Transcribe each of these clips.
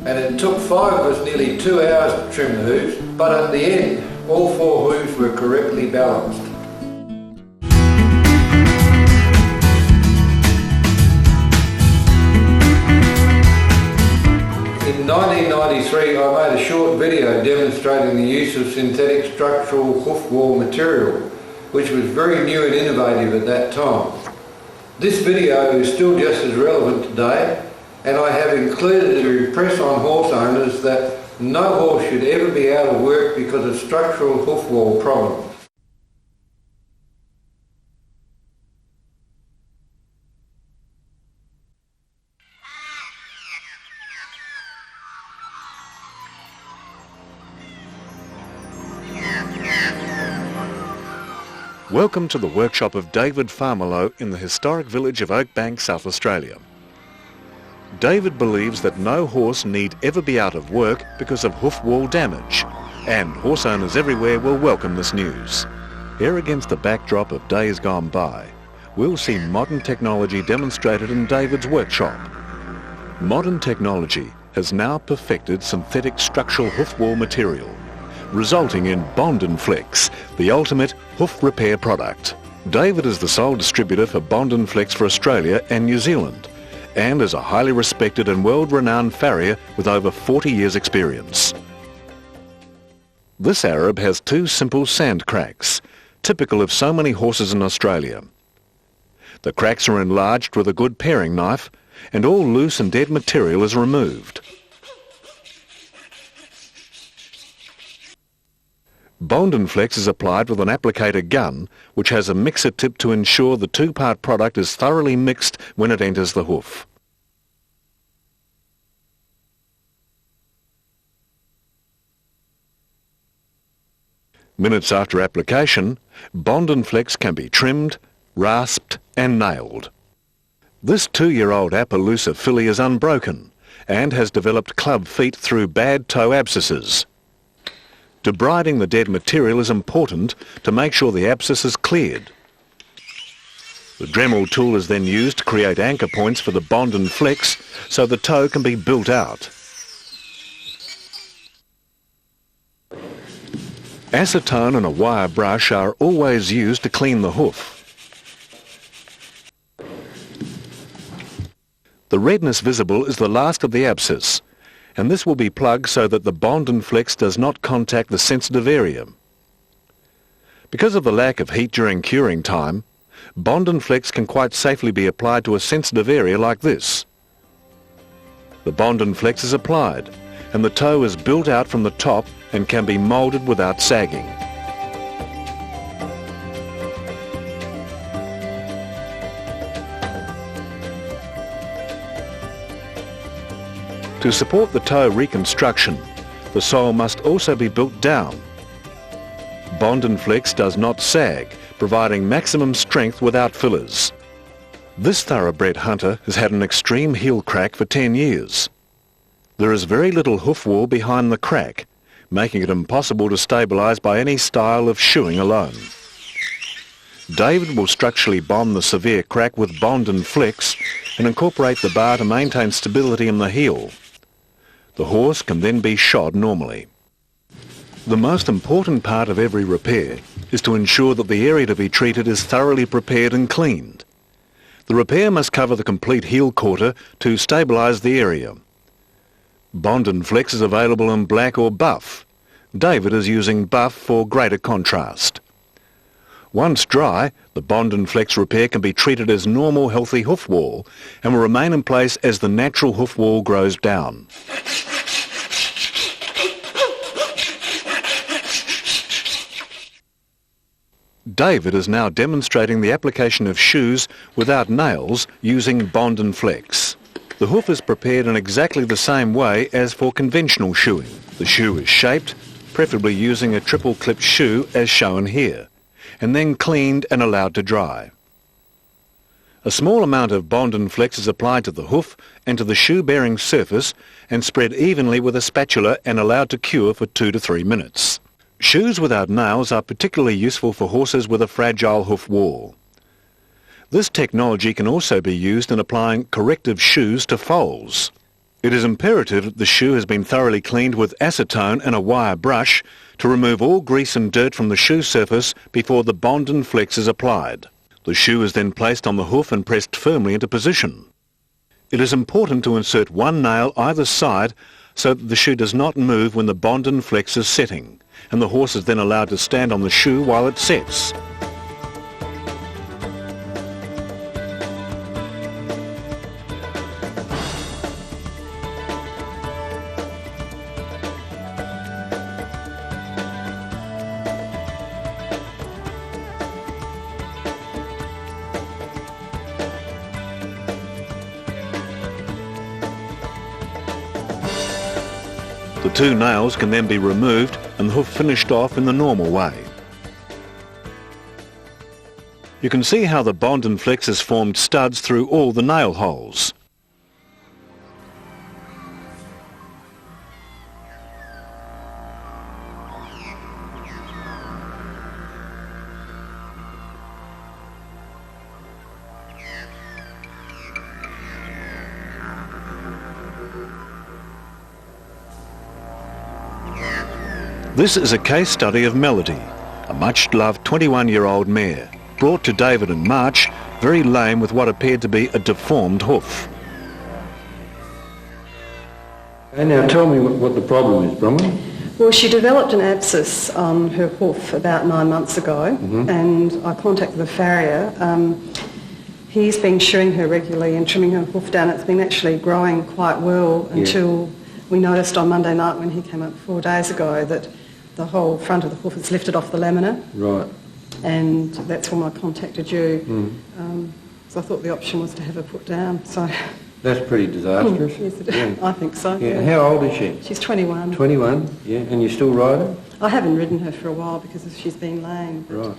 and it took 5 of us nearly 2 hours to trim the hoofs, but at the end all 4 hooves were correctly balanced. In 1993 I made a short video demonstrating the use of synthetic structural hoof wall material, which was very new and innovative at that time. This video is still just as relevant today, and I have included it to impress on horse owners that no horse should ever be out of work because of structural hoof wall problems. Welcome to the workshop of David Farmelow in the historic village of Oakbank, South Australia. David believes that no horse need ever be out of work because of hoof wall damage, and horse owners everywhere will welcome this news. Here against the backdrop of days gone by, we'll see modern technology demonstrated in David's workshop. Modern technology has now perfected synthetic structural hoof wall material, resulting in Bond & Flex, the ultimate hoof repair product. David is the sole distributor for Bond & Flex for Australia and New Zealand, and is a highly respected and world-renowned farrier with over 40 years' experience. This Arab has 2 simple sand cracks, typical of so many horses in Australia. The cracks are enlarged with a good paring knife, and all loose and dead material is removed. Bond & Flex is applied with an applicator gun, which has a mixer tip to ensure the 2-part product is thoroughly mixed when it enters the hoof. Minutes after application, Bond & Flex can be trimmed, rasped and nailed. This 2-year-old Appaloosa filly is unbroken and has developed club feet through bad toe abscesses. Debriding the dead material is important to make sure the abscess is cleared. The Dremel tool is then used to create anchor points for the Bond & Flex so the toe can be built out. Acetone and a wire brush are always used to clean the hoof. The redness visible is the last of the abscess, and this will be plugged so that the Bond & Flex does not contact the sensitive area. Because of the lack of heat during curing time, Bond & Flex can quite safely be applied to a sensitive area like this. The Bond & Flex is applied, and the toe is built out from the top and can be moulded without sagging. To support the toe reconstruction, the sole must also be built down. Bond & Flex does not sag, providing maximum strength without fillers. This thoroughbred hunter has had an extreme heel crack for 10 years. There is very little hoof wall behind the crack, making it impossible to stabilise by any style of shoeing alone. David will structurally bond the severe crack with Bond & Flex and incorporate the bar to maintain stability in the heel. The horse can then be shod normally. The most important part of every repair is to ensure that the area to be treated is thoroughly prepared and cleaned. The repair must cover the complete heel quarter to stabilise the area. Bond & Flex is available in black or buff. David is using buff for greater contrast. Once dry, the Bond & Flex repair can be treated as normal healthy hoof wall and will remain in place as the natural hoof wall grows down. David is now demonstrating the application of shoes without nails using Bond & Flex. The hoof is prepared in exactly the same way as for conventional shoeing. The shoe is shaped, preferably using a triple clip shoe as shown here, and then cleaned and allowed to dry. A small amount of Bond & Flex is applied to the hoof and to the shoe-bearing surface and spread evenly with a spatula and allowed to cure for 2 to 3 minutes. Shoes without nails are particularly useful for horses with a fragile hoof wall. This technology can also be used in applying corrective shoes to foals. It is imperative that the shoe has been thoroughly cleaned with acetone and a wire brush to remove all grease and dirt from the shoe surface before the Bond and Flex is applied. The shoe is then placed on the hoof and pressed firmly into position. It is important to insert one nail either side so that the shoe does not move when the Bond and Flex is setting, and the horse is then allowed to stand on the shoe while it sets. The two nails can then be removed and the hoof finished off in the normal way. You can see how the Bond and Flex has formed studs through all the nail holes. This is a case study of Melody, a much-loved 21-year-old mare, brought to David in March, very lame with what appeared to be a deformed hoof. And now tell me what the problem is, Bronwyn. Well, she developed an abscess on her hoof about 9 months ago, and I contacted the farrier. He's been shoeing her regularly and trimming her hoof down. It's been actually growing quite well until we noticed on Monday night when he came up 4 days ago that the whole front of the hoof is lifted off the laminate. Right. And that's when I contacted you. So I thought the option was to have her put down. So That's pretty disastrous. yes, it is. I think so. Yeah. And how old is she? She's 21. 21, yeah. And you still ride her? I haven't ridden her for a while because she's been lame. Right.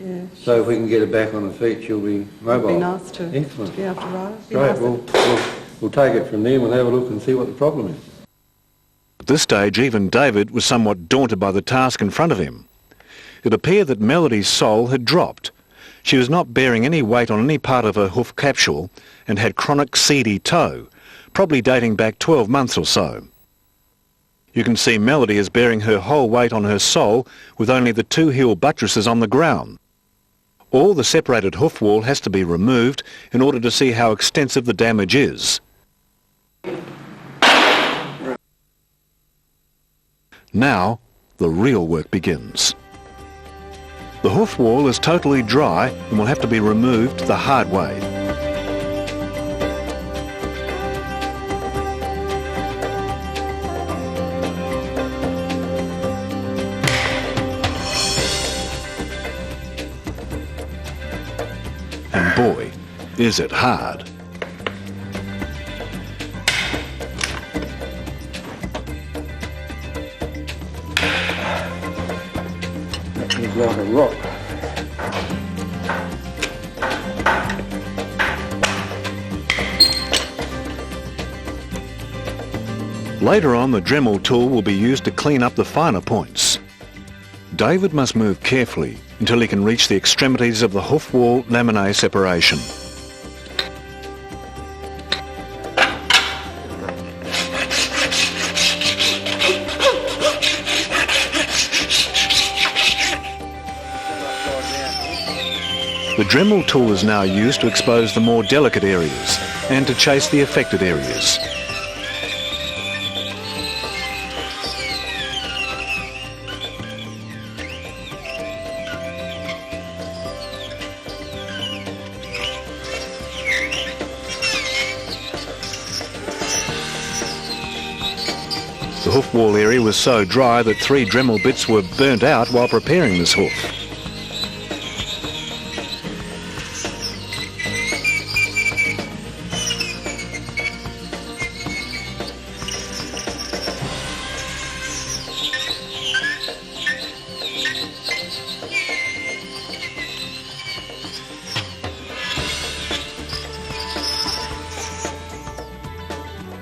Yeah. So if we can get her back on her feet, she'll be mobile. It'd be nice to be Excellent. able to ride her. Be Great. nice We'll take it from there and we'll have a look and see what the problem is. At this stage, even David was somewhat daunted by the task in front of him. It appeared that Melody's sole had dropped. She was not bearing any weight on any part of her hoof capsule and had chronic seedy toe, probably dating back 12 months or so. You can see Melody is bearing her whole weight on her sole with only the two heel buttresses on the ground. All the separated hoof wall has to be removed in order to see how extensive the damage is. Now, the real work begins. The hoof wall is totally dry and will have to be removed the hard way. And boy, is it hard. It's like a rock. Later on, the Dremel tool will be used to clean up the finer points. David must move carefully until he can reach the extremities of the hoof wall laminae separation. The Dremel tool is now used to expose the more delicate areas and to chase the affected areas. The hoof wall area was so dry that 3 Dremel bits were burnt out while preparing this hoof.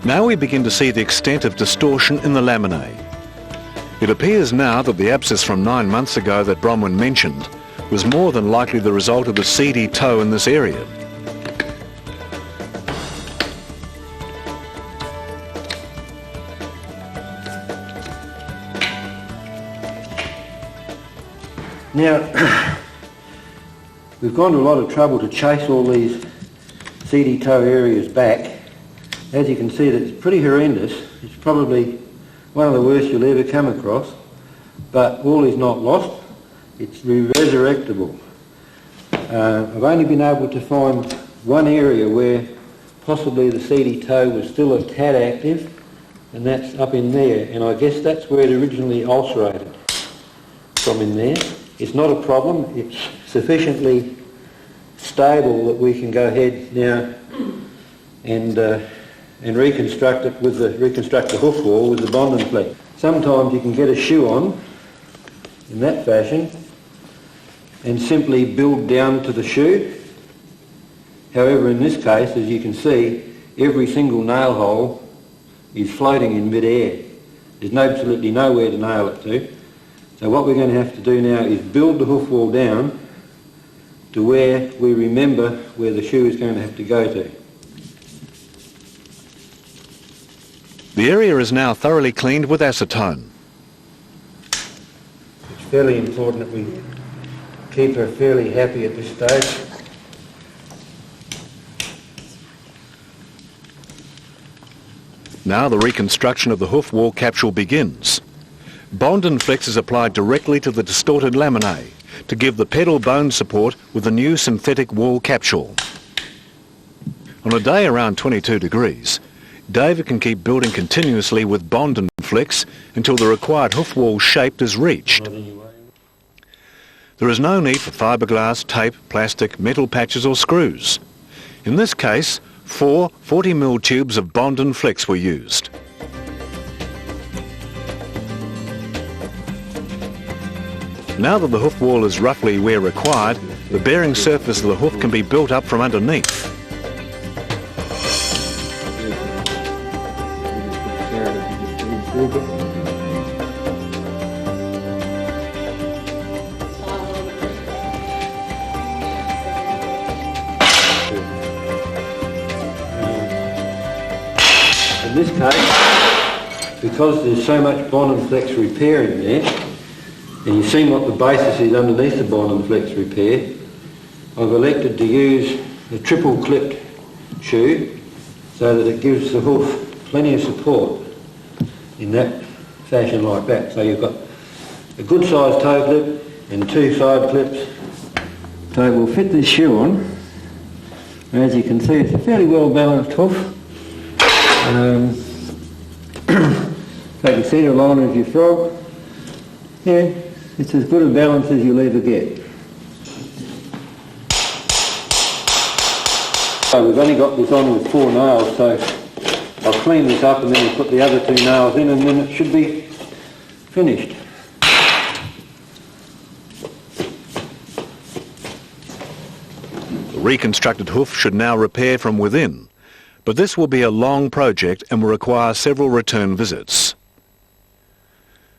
Now we begin to see the extent of distortion in the laminae. It appears now that the abscess from 9 months ago that Bronwyn mentioned was more than likely the result of the seedy toe in this area. Now, we've gone to a lot of trouble to chase all these seedy toe areas back. As you can see, it's pretty horrendous. It's probably one of the worst you'll ever come across, but all is not lost. It's resurrectable. I've only been able to find one area where possibly the seedy toe was still a tad active, and that's up in there, and I guess that's where it originally ulcerated from in there. It's not a problem. It's sufficiently stable that we can go ahead now and reconstruct it with reconstruct the hoof wall with the Bond and Flex. Sometimes you can get a shoe on in that fashion and simply build down to the shoe. However, in this case, as you can see, every single nail hole is floating in mid-air. There's absolutely nowhere to nail it to. So what we're going to have to do now is build the hoof wall down to where we remember where the shoe is going to have to go to. The area is now thoroughly cleaned with acetone. It's fairly important that we keep her fairly happy at this stage. Now the reconstruction of the hoof wall capsule begins. Bond and Flex is applied directly to the distorted laminae to give the pedal bone support with the new synthetic wall capsule. On a day around 22 degrees, David can keep building continuously with Bond and Flex until the required hoof wall shape is reached. There is no need for fiberglass, tape, plastic, metal patches or screws. In this case, 4 40mm tubes of Bond and Flex were used. Now that the hoof wall is roughly where required, the bearing surface of the hoof can be built up from underneath. In this case, because there's so much Bond and Flex repair in there, and you've seen what the basis is underneath the Bond and Flex repair, I've elected to use a triple clipped shoe so that it gives the hoof plenty of support in that fashion like that. So you've got a good sized toe clip and 2 side clips. So we'll fit this shoe on. As you can see, it's a fairly well balanced hoof. Take the centre line of your frog. Yeah, it's as good a balance as you'll ever get. So we've only got this on with 4 nails, so I'll clean this up and then we'll put the other 2 nails in and then it should be finished. The reconstructed hoof should now repair from within, but this will be a long project and will require several return visits.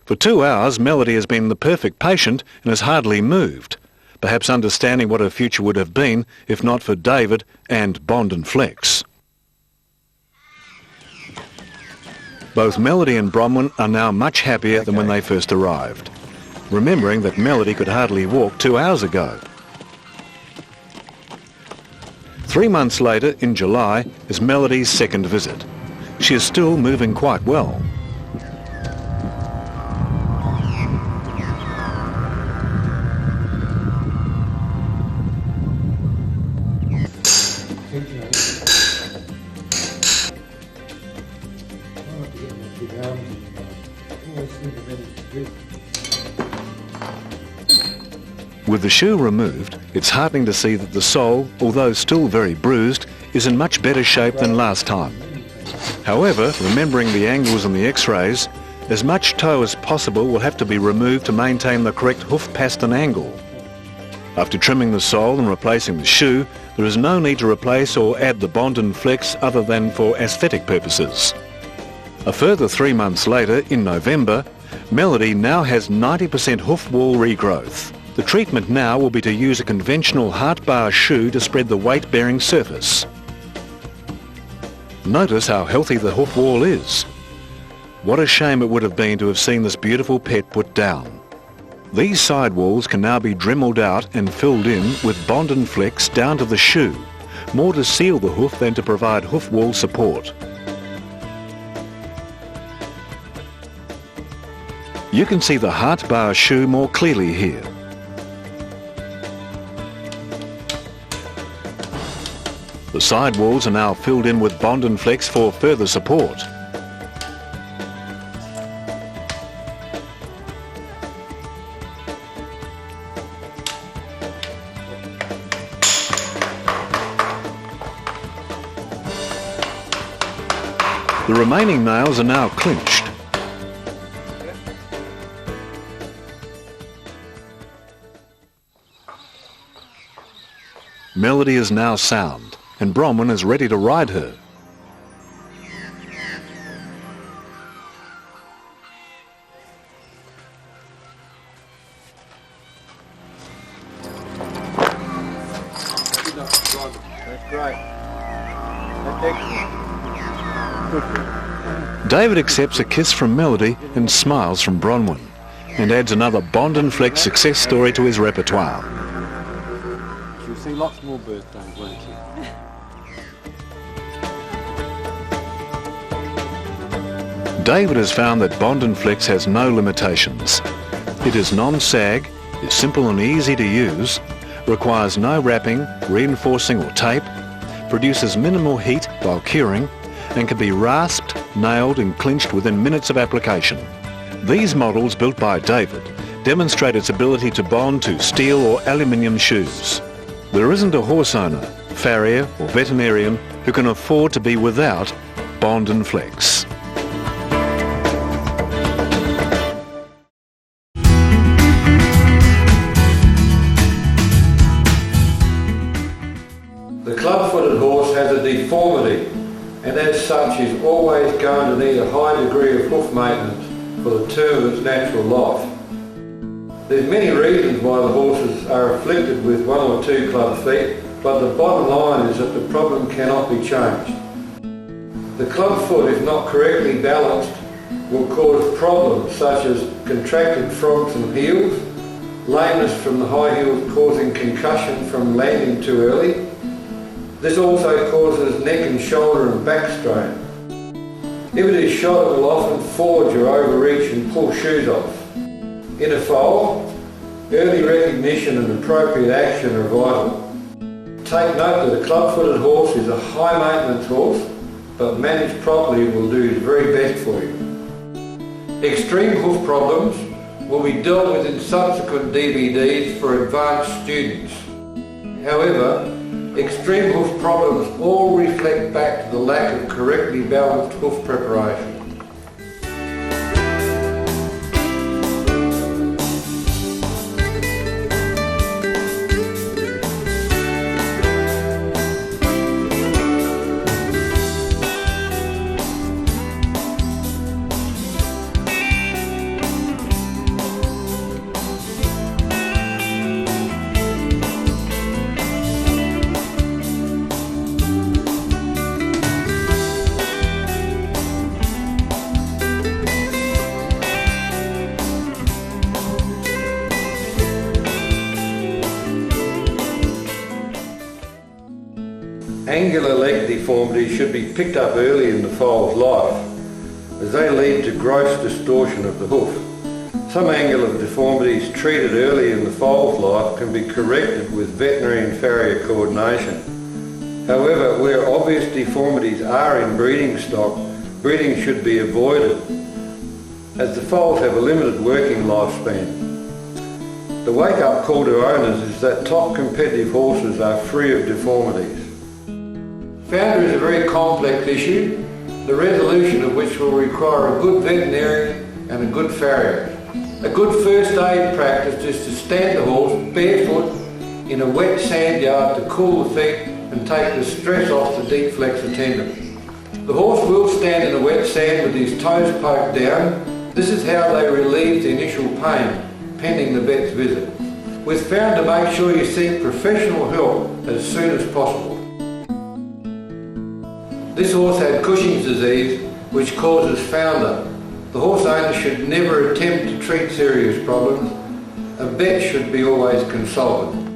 For 2 hours, Melody has been the perfect patient and has hardly moved, perhaps understanding what her future would have been if not for David and Bond and Flex. Both Melody and Bronwyn are now much happier than when they first arrived, remembering that Melody could hardly walk 2 hours ago. 3 months later, in July, is Melody's second visit. She is still moving quite well. With the shoe removed, it's heartening to see that the sole, although still very bruised, is in much better shape than last time. However, remembering the angles on the x-rays, as much toe as possible will have to be removed to maintain the correct hoof pastern angle. After trimming the sole and replacing the shoe, there is no need to replace or add the Bond and Flex other than for aesthetic purposes. A further 3 months later, in November, Melody now has 90% hoof wall regrowth. The treatment now will be to use a conventional heart bar shoe to spread the weight-bearing surface. Notice how healthy the hoof wall is. What a shame it would have been to have seen this beautiful pet put down. These sidewalls can now be dremelled out and filled in with bond and flex down to the shoe, more to seal the hoof than to provide hoof wall support. You can see the heart bar shoe more clearly here. The sidewalls are now filled in with bond and flex for further support. The remaining nails are now clinched. Melody is now sound, and Bronwyn is ready to ride her. That's great. That's excellent. David accepts a kiss from Melody and smiles from Bronwyn, and adds another bond and flex success story to his repertoire. You'll see lots more birthdays, won't you? David has found that bond and flex has no limitations. It is non-sag, is simple and easy to use, requires no wrapping, reinforcing or tape, produces minimal heat while curing, and can be rasped, nailed and clinched within minutes of application. These models, built by David, demonstrate its ability to bond to steel or aluminium shoes. There isn't a horse owner, farrier or veterinarian who can afford to be without bond and flex. The club-footed horse has a deformity, and as such is always going to need a high degree of hoof maintenance for the term of its natural life. There's many reasons why the horses are afflicted with one or two club feet, but the bottom line is that the problem cannot be changed. The club foot, if not correctly balanced, will cause problems such as contracted fronts and heels, lameness from the high heels causing concussion from landing too early. This also causes neck and shoulder and back strain. If it is shot, it will often forge or overreach and pull shoes off. In a foal, early recognition and appropriate action are vital. Take note that a club-footed horse is a high maintenance horse, but managed properly will do its very best for you. Extreme hoof problems will be dealt with in subsequent DVDs for advanced students. However, extreme hoof problems all reflect back to the lack of correctly balanced hoof preparation. Angular leg deformities should be picked up early in the foal's life, as they lead to gross distortion of the hoof. Some angular deformities treated early in the foal's life can be corrected with veterinary and farrier coordination. However, where obvious deformities are in breeding stock, breeding should be avoided, as the foals have a limited working lifespan. The wake-up call to owners is that top competitive horses are free of deformities. Founder is a very complex issue, the resolution of which will require a good veterinarian and a good farrier. A good first aid practice is to stand the horse barefoot in a wet sand yard to cool the feet and take the stress off the deep flexor tendon. The horse will stand in the wet sand with his toes poked down. This is how they relieve the initial pain, pending the vet's visit. With Founder, make sure you seek professional help as soon as possible. This horse had Cushing's disease, which causes founder. The horse owner should never attempt to treat serious problems, vet should be always consulted.